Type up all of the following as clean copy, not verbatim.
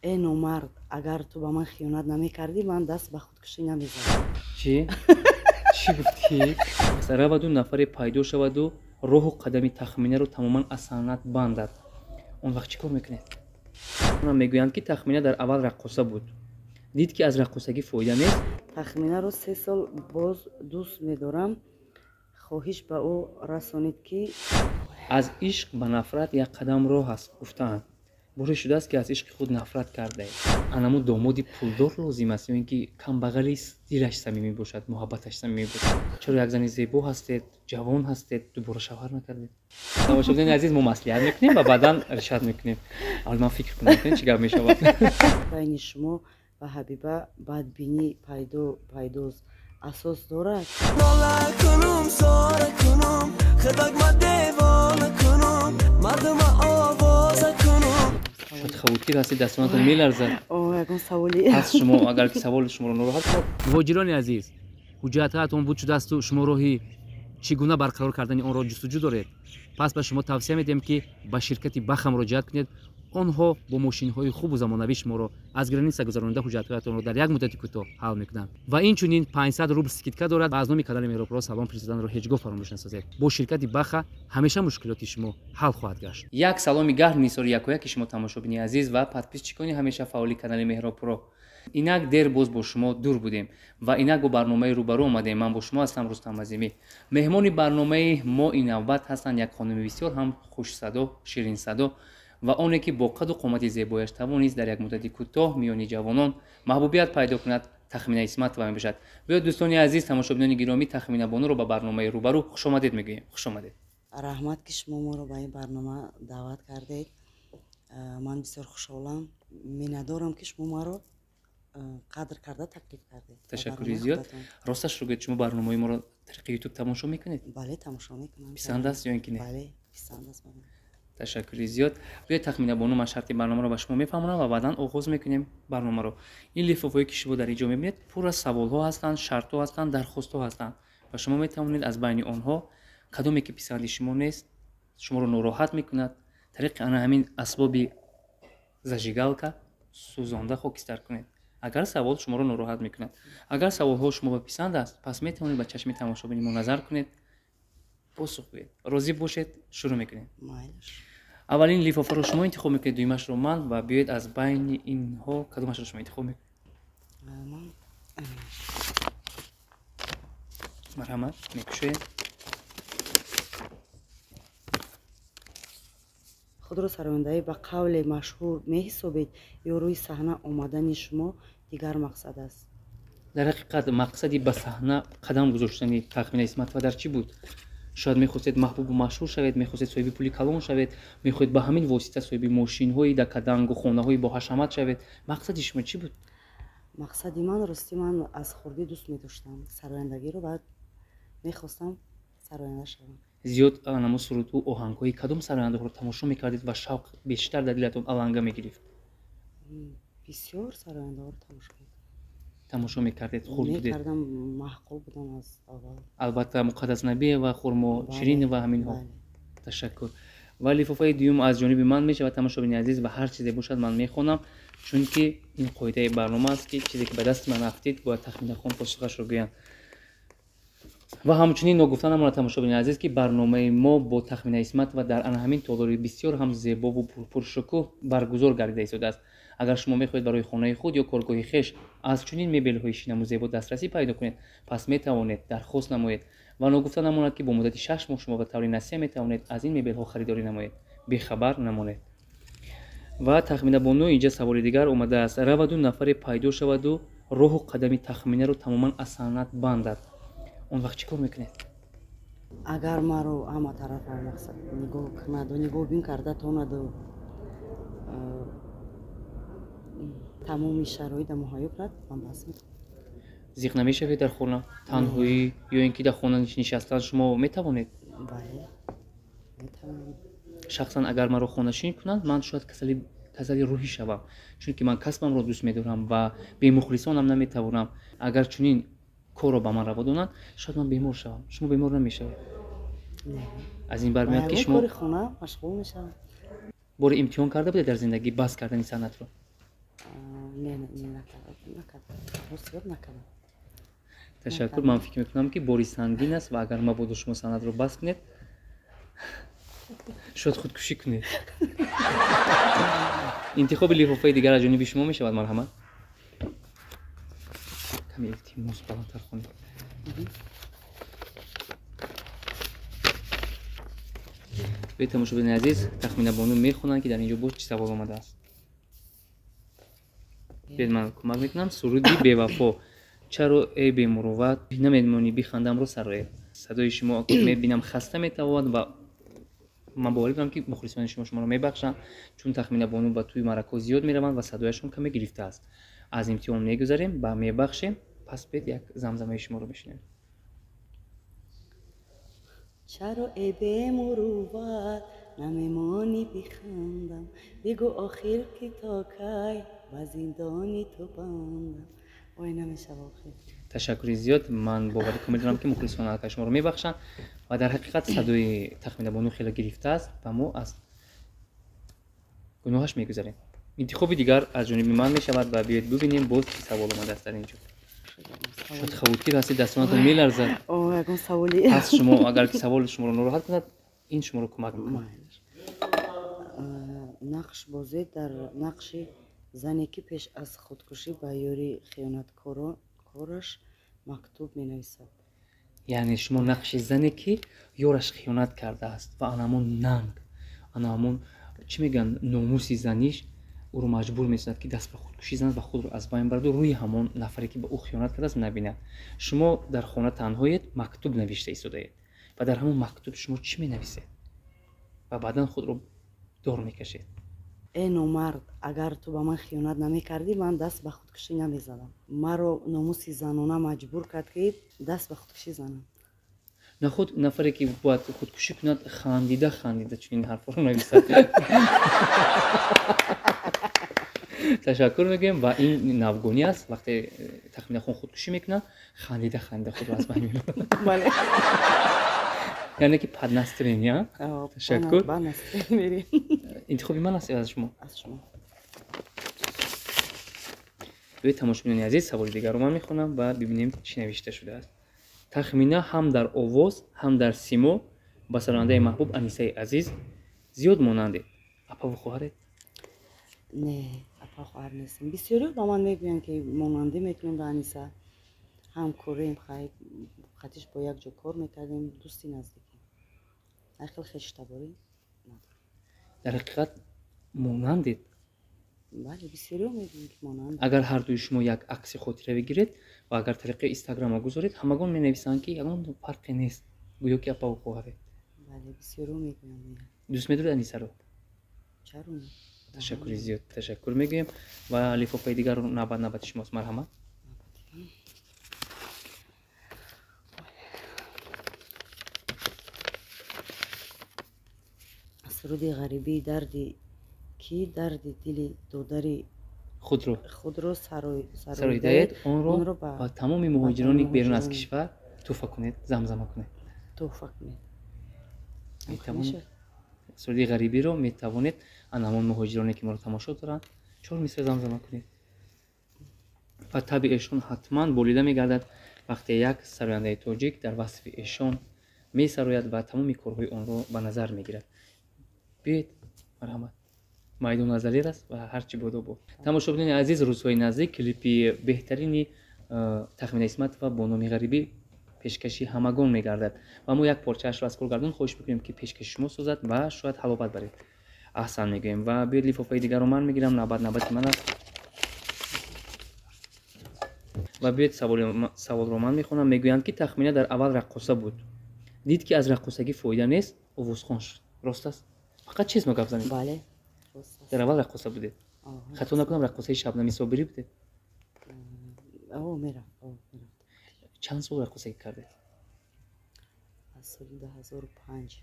ای نامرد اگر تو با من خیانت نمیکردی من دست به خودکشی نمیزدم. چی؟ چی گفتی؟ مثلا رود نفر پیدا شود و راه و قدمی تخمینه رو تماما از صنعت بندد. اون وقت چی کار میکنه؟ میگویند که تخمینه در اول رقاصه بود. دید که از رقاصگی فایده نیست. تخمینه رو 3 سال باز دوست میدارم. خواهش به او رسانید که از عشق به نفرت یک قدم راه است. گفتند باره شده است که از عشق خود نفرت کرده. انمو دامادی پولدار لازم است یا اینکه کم بغلی است دلش صمیمی باشد، محبتش صمیمی باشد. چرا یک زن زیبا هستید، جوان هستید، دوباره شوهر نکردید؟ تماشاگران عزیز ما مصلحت میکنیم و بعدا ارشاد میکنیم. اول من فکر کنم چی گپ میشود. بین شما و حبیبه بدبینی پیداست اساس دارد. شاید خوتی هستید دستانتون میلرزد. یکم سوالی پس شما اگر که سوال شما رو ناراحت کرد، مهاجران عزیز حجتاتون بود شده است و شما راهی چگونه برقرار کردن آن را جستجو دارید. پس به شما توصیه میدیم که به شرکت بخ مراجعت کنید. آنها با ماشین‌های خوب و زمانه‌ای شما را از گرانیسا گذراننده حجتاتون را در یک مدت کوتاه حل می‌کنند و این چنین 500 روبل سکیتکا دارد. و از نام کانال مهرپرو سلام فرستادن را هیچگاه فراموش نسازید. با شرکت بخ همیشه مشکلات شما حل خواهد گشت. یک سلام گرم می‌سپارم یکایک شما تماشاگران عزیز و پادپیس چیکونی همیشه فعالی کانال مهرپرو. اینک دیر باز با شما دور بودیم و اینک با برنامه روبرو آمدیم. من با شما هستم رستم عظیمی. مهمان برنامه ما این نوبت هستند یک خانم بسیار هم خوش صدا، شیرین صدا و آنی که با قد و قامت زیبایش توانست در یک مدت کوتاه میان جوانان محبوبیت پیدا کند. تخمینه اسمت و باشد. بیاید دوستان عزیز تماشاگران گرامی تخمینه بانو رو به برنامه روبرو خوش آمدید میگوییم. خوش آمدید. رحمت که شما ما رو به این برنامه دعوت کردید. من بسیار خوشحالم. میندارم که شما ما رو قدر کرده تکلیف کردید. تشکر زیاد. راستش رو شما برنامه ما رو طریق یوتیوب تماشا میکنید؟ بله تماشا میکنم. پسند است یا اینکه نه؟ بله پسند است. تشکر زیاد. روی تخمینه بانو من شرط برنامه رو به شما میفهمونم و بعدا آغاز میکنیم برنامه رو. این لفافه‌ای که شما در اینجا میبینید پر از سوال ها هستند، شرط ها هستند، درخواست ها هستند و شما میتوانید از بین آنها کدومی که پسند شما نیست، شما رو ناراحت میکند، طریق آن همین اسباب زجیگالکا سوزانده خاکستر کنید. اگر سوال شما رو ناراحت میکند، اگر سوال ها شما به پسند است، پس میتوانید با چشم تماشابین منظر کنید، پاسخ بدید. راضی باشید. شروع میکنید. اولین لیفافه رو شما انتخاب میکنید، دویمش رو من و بیاید از بین اینها کدومش رو شما انتخاب میکنید؟ مرحمت میکشید. خود رو سراندهی به قول مشهور میحسابید یا روی صحنه آمدن شما دیگر مقصد است؟ در حقیقت مقصدی به صحنه قدم گذاشتن تخمینه اسمت و در چی بود؟ شاید میخواستید محبوب و مشهور شوید، میخواستید صاحب پولی کلان شوید، میخواهید به همین واسطه صاحب ماشین های دکدنگ و خانه های با حشمت شوید. مقصد شما چی بود؟ مقصدی من راستی من از خردی دوست می‌داشتم سرایندگی رو، بعد میخواستم سراینده شوم. زیاد نمو سرود و آهنگ های کدوم سراینده رو تماشا میکردید و شوق بیشتر در دلتون علنگه میگرفت؟ بسیار سراینده رو تماشا میکردید؟ خورد بودید؟ میکردم، محقول بودم از اول. البته مقدس نبی و خرما شیرین و همین ها. تشکر. ولی لفافه دیوم از جانب من میشه و تماشاگران عزیز و هر چیزی باشد من میخونم، چون که این قاعده برنامه است که چیزی که به دست من افتید با تخمین خون پاسخش رو گویند. و همچنین نگفتنم را تماشاگران عزیز که برنامه ما با تخمین اسمت و در آن همین تالاری بسیار هم زیبا و پرشکوه برگزار گردیده ایستاده است. اگر شما میخواهید برای خانه خود یا کارگاه خویش از چنین مبل های شیرین و زیبا دسترسی پیدا کنید، پس میتوانید درخواست نمایید و نگفتن نماند که با مدت 6 ماه شما به طور نسیه میتوانید از این مبل ها خریداری نمایید، بیخبر نمانید. و تخمین بانو اینجا سوال دیگر اومده است. رود و نفر پیدا شود و راه و قدمی تخمینه رو تماما از صنعت بندد، اون وقت چی کار میکنید؟ اگر ما رو همه طرف مقصد نگاه کند و نگاه بین کرده تاند و تمام شرایط مهیا کرد، من بس میکنم. زیغ نمیشوید در خونه؟ تنهایی یا اینکه در خونه نشستن شما میتوانید؟ بله میتوانم. شخصا اگر من رو خانه شین کنند من شاید کسلی روحی شوم، چون که من کسبم رو دوست میدارم و به مخلصانم نمیتوانم. اگر چنین کار رو به من روا دونن شاید من بیمار شوم. شما بیمار نمیشوید؟ نه. از این برمیاد که شما کار خونه مشغول میشم. بار امتحان کرده بوده در زندگی بس کردن صنعت رو؟ نه نکردم مصیبت نکردم. تشکر. من فکر میکنم که باری سنگین است و اگر ما بود شما سند رو بس کنید شاید خودکشی کنید. انتخاب لفافه دیگر از جانب شما می شود مرحمت. کمی التماس بالاتر کنید. به تماشاچیان عزیز تخمین بانو میخونن که در اینجا بود چه سوال آمده است. بیاید من کمک میکنم. سرودی بی‌وفا. چرا ای بی مروت نمیدونی بخندم رو سر صدای شما میبینم خسته میتواند و من باور دارم که مخلصان شما رو میبخشن، چون تخمین بانو با توی مرکز زیاد میروند و صدایشون کمی گرفته است. از امتحان میگذاریم و میبخشیم. پس بیاید یک زمزمه شما رو بشنویم. چرا ای بی مروت نمیمانی بخندم، بگو آخر که تا کی و زندانی تو بندم. وای نمیشه واقعا. تشکر زیاد. من باور کامل دارم که مخلصان شما رو میبخشن و در حقیقت صدای تخمین بانو خیلی گرفته است و ما از گناهش میگذاریم. انتخاب دیگر از جانب من میشود و بیاید ببینیم باز چه سوال اومده است در اینجا. شاید خوابگی راستی دستانتون میلرزد. اوه یکم سوالی. پس شما اگر که سوال شما رو ناراحت کند این شما رو کمک میکنه. نقش بازی در نقش زنی که پیش از خودکشی به یاری خیانتکارش مکتوب می نویسد. یعنی شما نقش زنی که یارش خیانت کرده است و آنامون ننگ، آنامون چی میگن ناموس زنیش او رو مجبور میسازد که دست به خودکشی زند و خود رو از بین برد و روی همون نفری که به او خیانت کرده است نبیند. شما در خانه تنهایید مکتوب نوشته ایستادید و در همون مکتوب شما چی می نویسید و بعدا خود رو دور میکشید. ای نامرد، اگر تو به من خیانت نمی کردی من دست به خودکشی نمی زدم. مرا ناموس زنانه مجبور کرد که دست به خودکشی زنم. نه خود نفری که باید خودکشی کند خندیده چون این حرفا رو نویسد. تشکر میگیم و این نوگونی است. وقتی تخمین خودکشی میکنن خندیده خود رو از بین میبرن. بله. یعنی که پدنسترین یا تشکر. میریم. انتخابی من است از شما. از شما. به تماشاچیان عزیز سوال دیگر رو من میخونم و ببینیم چی نوشته شده است. تخمینه هم در آواز هم در سیمو با سرانده محبوب انیسه عزیز زیاد ماننده. اپا و خواهرت؟ نه اپا خواهر نیستم. بسیاری با من میگوین که ماننده میکنیم به انیسه. هم کوریم خطیش با یک جا کار میکردیم. دوستی نزدیکی. اخیل خشتباری ندارم. در حقیقت مانندید. بله بسیاری میگوین که مانند. اگر هر دوی شما یک عکس خاطره بگیرید و اگر طریق اینستاگرام گذارید همگان می نویسند که یگان فرقی نیست گویا که اپا و خواهرت. بله بسیاری میگوین. دوست می‌دارید انیسه رو؟ چرا؟ تشکر زیاد. تشکر میگیم و لفافه دیگر رو نوبت شماست مرحمت. سرود غریبی دردی کی درد دل دودری خود رو سرایده‌اید اون رو با تمام مهاجرانی بیرون از کشور توفیق کنید زمزمه کنید. توفیق کنید. میتوانید سرود غریبی رو میتوانید از همون مهاجرانی که ما رو تماشا دارن 4 مصر زمزمه کنید و طبع ایشون حتما بولیده میگردد وقتی یک سراینده تاجیک در وصف ایشون میسراید و تمام کارهای اون رو به نظر میگیرد. بیاید مرحمت. میدان ازلی است و هرچی بود. تماشاچیان عزیز روزهای نزدیک کلیپی بهترینی تخمین اسمت و بانو غریبی پیشکشی همگان میگردد و ما یک پارچه‌اش را از کارگردان خواهش میکنیم که پیشکش شما سازد و شاید حلاوت برید. احسن میگیم و بیاید لفافه دیگر رو من میگیرم. نوبت من است و بیاید سوال رو من میخونم. میگویند که تخمینه در اول رقاصه بود، دید که از رقاصگی فایده نیست، آوازخوان شد. راست است؟ فقط چیز ما گفت زنیم. بله. در اول رقاصه بوده. خطا نکنم رقاصه شبنمی صابری بوده. میرم. چند سال رقاصگی کرده؟ از سال 2005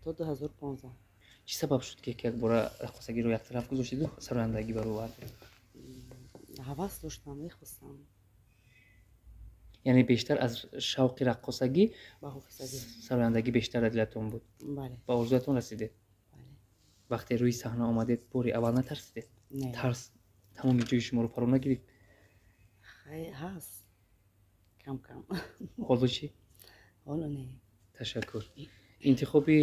تا 2015. چی سبب شد که یک بار رقاصگی رو یک طرف گذاشتید و سرایندگی برو آوردید؟ هوس داشتم میخواستم. یعنی بیشتر از شوق رقاصگی با حافظگی سرایندگی بیشتر دلتون بود. بله. با آرزوتون رسیده. بله. вақте рӯи саҳна омадед бори аввал натарсидед? Не. Тарс тамоми ҷӯи шуморо фаро нагирифт? ҳаст. Кам. ҳоло чӣ? Ҳоло не. ташаккур. интихоби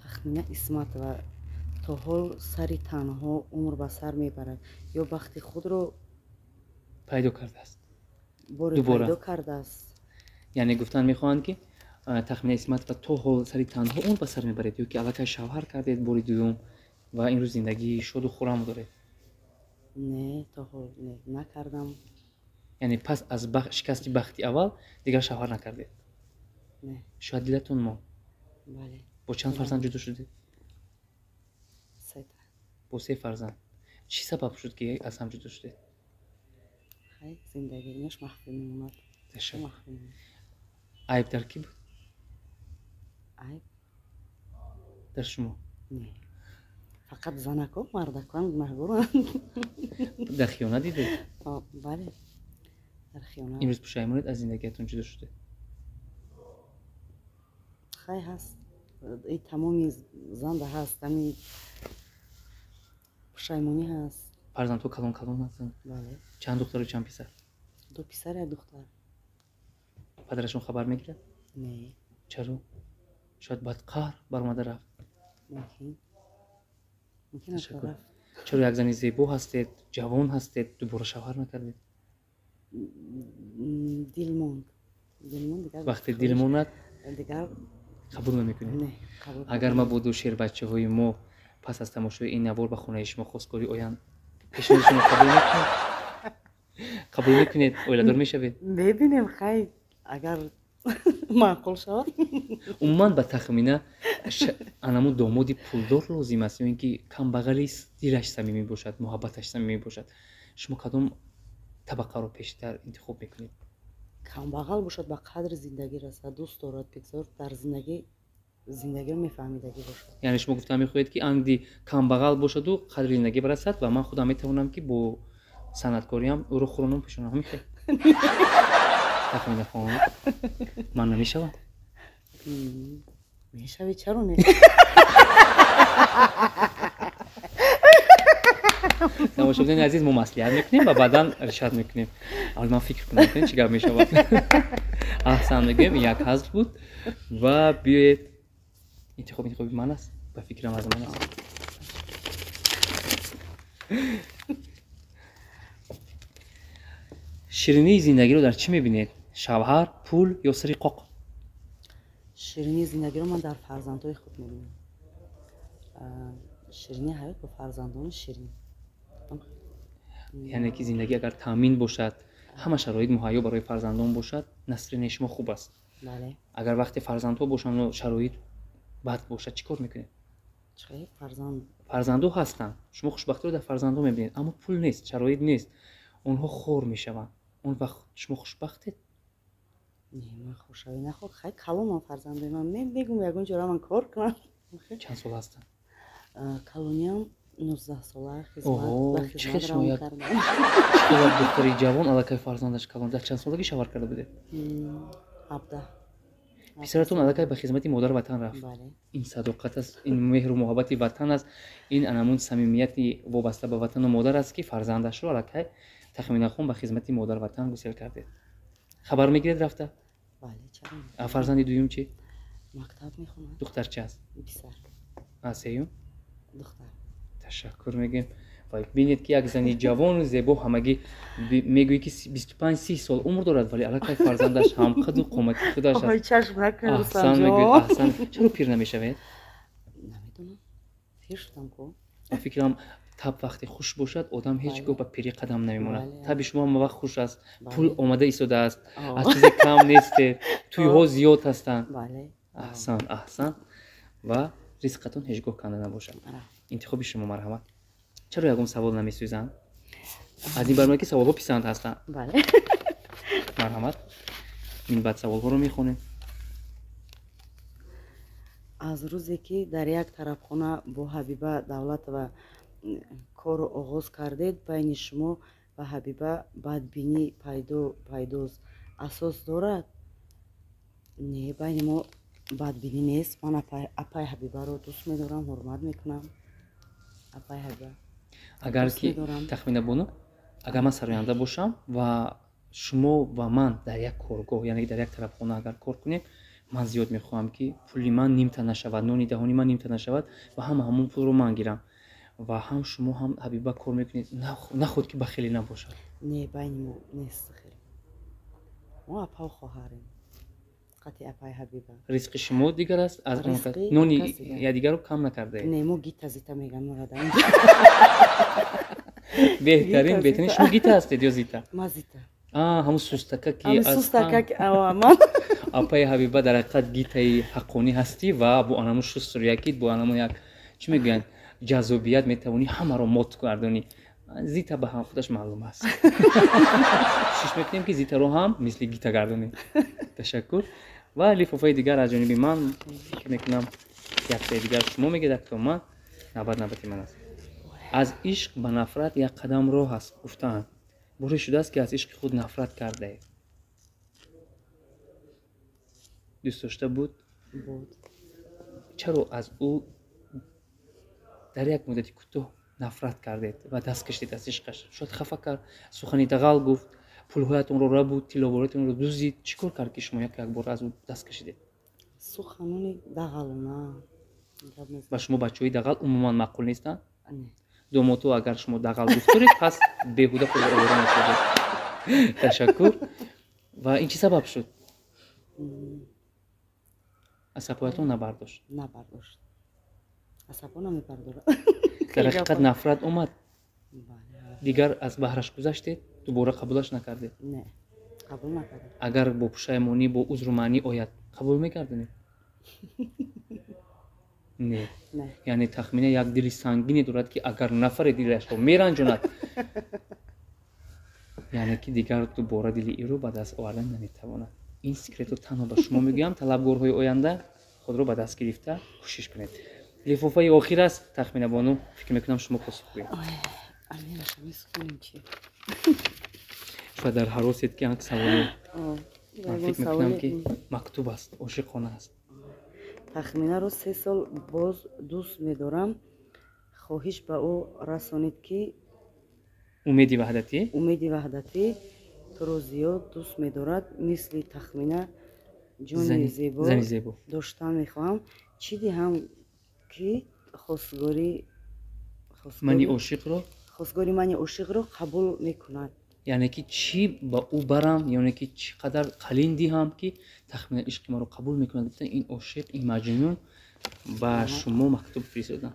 тахмина Исматова то ҳол сари танҳо умр ба сар мебарад ё бахти худро пайдо кардааст. боре Дубора. пайдо кардааст? яъне гуфтан мехоҳанд ки тахмина Исматова то ҳол сари танҳо умр ба сар мебаред ё ки аллакай шавҳар кардед бори дуюм ва имрӯз зиндагии шоду хуррам доред? Не, то ҳол не накардам. яъне пас аз шикасти бахти аввал дигар шавҳар накардед? Не. шояд дилатон мон. Бале. бо чанд фарзанд ҷудо шудед? Сета. бо 3 фарзанд. чӣ сабаб шуд ки аз ҳам ҷудо шудед? Хай зиндагӣ инаш махфӣ мемонад. Ташаккур. Махфӣ мемонад. айб дар кӣ буд? Айб? дар шумо? Не. Фақат занако мардакон маҳбуранд. дар хиёнат дидед? Бале. Дар хиёнат. имрӯз пушаймонед аз зиндагиатон ҷудо шудед? Хай ҳаст. И тамоми занда ҳаст. Ами пушаймонӣ ҳаст. фарзандҳо калон ҳастанд? Бале. чанд духтару чанд писар? 2 писар, 1 духтар. падарашон хабар мегирад? Не. чаро? шояд бадқаҳр баромада рафт? Мумкин аст Ташаккур. рафт. чаро як зани зебо ҳастед, ҷавон ҳастед, дубора шавҳар накардед? Дил монд. Дил монд дигар. вақте дил монад Дигар қабул намекунед? не. Қабул. агар мабоду шербачаҳои мо пас аз тамошои ин навор ба хонаи шумо хостгорӣ оянд, пешниҳоди шумо қабул мекунед? қабул мекунед? оиладор мешавед? Бебинем хай агар маъқул шавад. умуман ба тахмина анаму домоди пулдор лозим аст ё ин ки камбағали дилаш самимӣ бошад, муҳаббаташ самимӣ бошад? шумо кадом табақаро пештар интихоб мекунед? камбағал бошад ба қадри зиндагӣ расад, дӯст дорад, бигзор дар зиндагиро мефаҳмидагӣ бошад. яъне шумо гуфта мехоҳед ки анди камбағал бошаду қадри зиндагӣ барасад ва ман худам метавонам ки бо санъаткориам ӯро хӯронам пӯшонам. мехоҳед? тахмина хонум, ман намешавам? Мешавӣ, чаро не? тамошобини азиз, мо маслиҳат мекунем ва баъдан ришад мекунем. аввал ман фикр кунам чӣ гап мешавад. аҳсан мегӯем, як ҳазф буд ва биёед интихоби ман аст, ба фикрам аз ман аст. ширинии зиндагиро дар чӣ мебинед? шавҳар, пул ё сири қоқ? ширинии зиндагиро ман дар фарзандҳои худ мебинам. ширинии ҳаёт бо фарзандони ширин. яъне ки зиндагӣ агар таъмин бошад, ҳама шароит муҳайё барои фарзандон бошад, насрини шумо хуб аст. Бале. агар вақте фарзандҳо бошанду шароит бад бошад, чӣ кор мекунед? Чӣ фарзанд? фарзандҳо ҳастанд, шумо хушбахтиро дар фарзандҳо мебинед, аммо пул нест, шароит нест, онҳо хор мешаванд. он вақт шумо хушбахтед? Не, ман хушавӣ нахоҳ. Хай калонам фарзандои ман. Мегум ягон ҷора ман кор кунам. чанд сол ҳастанд? Калониям 19 сола Оҳо, ба чӣ хизмат хел шумо равон як кардам. як духтари ҷавон аллакай фарзандаш калон дар чанд солагӣ шавҳар карда будед? 17. писаратон аллакай ба хизмати модар ватан рафт. Бале. ин садоқат аст, ин меҳру муҳаббати ватан аст, ин анамун самимияти вобаста ба ватану модар аст ки фарзандашро аллакай тахминахон ба хизмати модар ватан гусел кардед. хабар мегиред рафта? Бале, чаро? фарзанди дуюм чӣ? Мактаб мехонад. духтарча аст? Писар. сеюм? Духтар. ташаккур мегӯем. вай бинед ки як зани ҷавону зебо ҳамагӣ мегӯӣ ки 25-30 сол умр дорад, вале аллакай фарзандаш ҳамқаду қомати худаш Ой, аст. чашм накун аҳсан Рустамҷон. мегӯед, аҳсан. чаро пир намешавед? Намедонам. Пир шудам ко. ман фикрам таб вақте хуш бошад, одам ҳеҷ гоҳ ба пирӣ қадам намемонад. таби шумо ҳама вақт хуш аст, пул омада истодааст, аз чизе кам нестед, тӯйҳо зиёд ҳастанд. Бале. аҳсан, аҳсан ва ризқатон ҳеҷ гоҳ канда набошад. интихоби шумо марҳамат. чаро ягон савол намесӯзанд? аз ин бармеяд ки саволҳо писанд ҳастанд. Бале. марҳамат. ин баъд саволҳоро мехонем. аз рӯзе ки дар як тарабхона бо Ҳабиба Давлатова корро оғоз кардед, байни шумо ва Ҳабиба бадбинӣ пайдост, асос дорад? не байни мо бадбинӣ нест. Ман апай ҳабибаро дӯст медорам, ҳурмат мекунам. апай ҳабиба агар ки тахмина бону агар ман сароянда бошам ва шумо ва ман дар як коргоҳ яъне дар як тарабхона агар кор кунем, ман зиёд мехоҳам ки пули ман нимта нашавад, нони даҳони ман нимта нашавад ва ҳамон пулро ман гирам ва ҳам шумо ҳам ҳабиба кор мекунед, нахуд ки бахелӣ набошад. не байни мо нест хеле. мо апа хоҳарем. қати апай ҳабиба. ризқи шумо дигар аст, аз нони якдигарро кам накардаед. не мо гита зита мегам нарадаем. беҳтарин шумо гита ҳастед ё зита? ма зита. ҳамун сустака ки ман апаи ҳабиба дар ҳақиқат гитаи ҳаққонӣ ҳастӣ ва бо анамун шустрякит бо анамун як чӣ мегӯянд ҷазобият метавонӣ ҳамаро мот гардонӣ. зита ба ҳам худаш маълум аст. кӯшиш мекунем ки зитаро ҳам мисли гита гардонем. ташаккур. ва лифофаи дигар аз ҷониби ман фикр мекунам якчаи дигар шумо мегӯед то ман навбати ман аст. аз ишқ ба нафрат як қадам роҳ аст. гуфтаанд боре шудааст ки аз ишқи худ нафрат кардаед. дӯст дошта буд? чаро аз ӯ дар як муддати кӯтоҳ нафрат кардед ва даст кашидед аз ишқаш? шояд хафа кард, сухани дағал гуфт, пулҳоятонро рабуд, тиловароятонро дуздид. чӣ кор кард ки шумо якбор аз ӯ даст кашидед? суханони дағалона ба шумо бачаҳои дағал умуман маъқул нестанд? домото агар шумо дағал гуфторед пас беҳуда худро овора мекардед. ташаккур. ва ин чӣ сабаб шуд? асабҳоятон набардошт. асабҳо намебардорад. дар ҳақиқат нафрат омад. дигар аз баҳраш гузаштед, дубора қабулаш накардед? не, қабул накардем. агар бо пушаймонӣ бо узрумаънӣ ояд, қабул мекардем? не. яъне тахмина як дили сангине дорад ки агар нафаре дилашро меранҷонад, яъне ки дигар дубора дили иро ба даст овардан наметавонад. ин секретро танҳо ба шумо мегӯям. талабгорҳои оянда худро ба даст гирифта кӯшиш кунед. лифофаи охир аст. тахмина бону фикр мекунам шумо посух гӯед. шояд дар ҳаросед ки ан саволи ман фикр мекунам ки мактуб аст, ошиқона аст. тахминаро 3 сол боз дӯст медорам. хоҳиш ба ӯ расонед ки умеди ваҳдатӣ туро зиёд дӯст медорад. мисли тахмина ҷони зебо доштан мехоҳам. чӣ диҳам ки хостгори мани ошиқро қабул мекунад? яъне ки чӣ ба ӯ барам, яъне ки чӣ қадар қалин диҳам ки тахмина ишқи маро қабул мекунад? гуфтан ин ошиқ, ин маҷнун ба шумо мактуб фиристодам.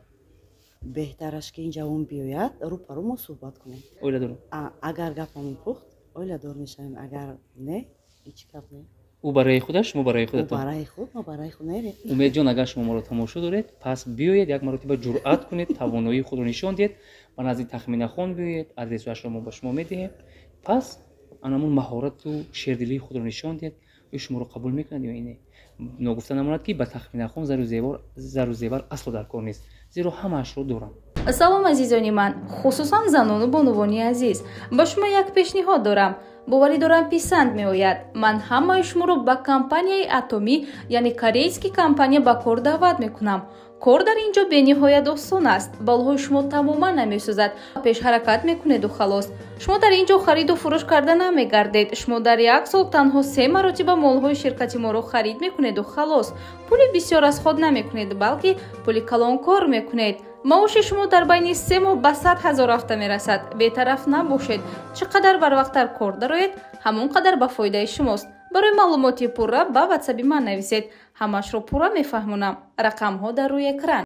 беҳтараш ки ин ҷавон биёяд, рӯпарӯ мо суҳбат кунем. оиладор агар гапамон пухт, оиладор мешавем. агар не, ҳеҷ гап не. ӯ барои худаш, шумо барои худатон. барои худ, мо барои худ мерем. умедҷон, агар шумо моро тамошо доред, пас биёед, як маротиба ҷуръат кунед, тавоноии худро нишон диҳед, ба назди Тахминахон биёед, адресашро мо ба шумо медиҳем. пас анамун маҳорату шердилии худро нишон диҳед. ӯ шуморо қабул мекунад ё не? ногуфта намонад ки ба Тахминахон зару зевар асло дар кор нест, зеро ҳамаашро дорам. салом азизони ман, хусусан занону бонувони азиз, ба шумо як пешниҳод дорам. боварӣ дорам писанд меояд. ман ҳамаи шуморо ба компанияи атомӣ, яъне корейский компания ба кор даъват мекунам. кор дар ин ҷо бениҳоят осон аст. балҳои шумо тамоман намесӯзад. пешҳаракат мекунеду халос. шумо дар ин ҷо хариду фурӯш карда намегардед. шумо дар як сол танҳо 3 маротиба молҳои ширкати моро харид мекунеду халос. пули бисёр аз ход намекунед, балки пули калонкор мекунед. маоши шумо дар байни 3 моҳ ба 100 000 афта мерасад. бетараф набошед. чӣ қадар барвақттар кор дароед, ҳамон қадар ба фоидаи шумост. барои маълумоти пурра ба ватсаби ман нависед. ҳамаашро пурра мефаҳмонам. рақамҳо дар рӯи экран.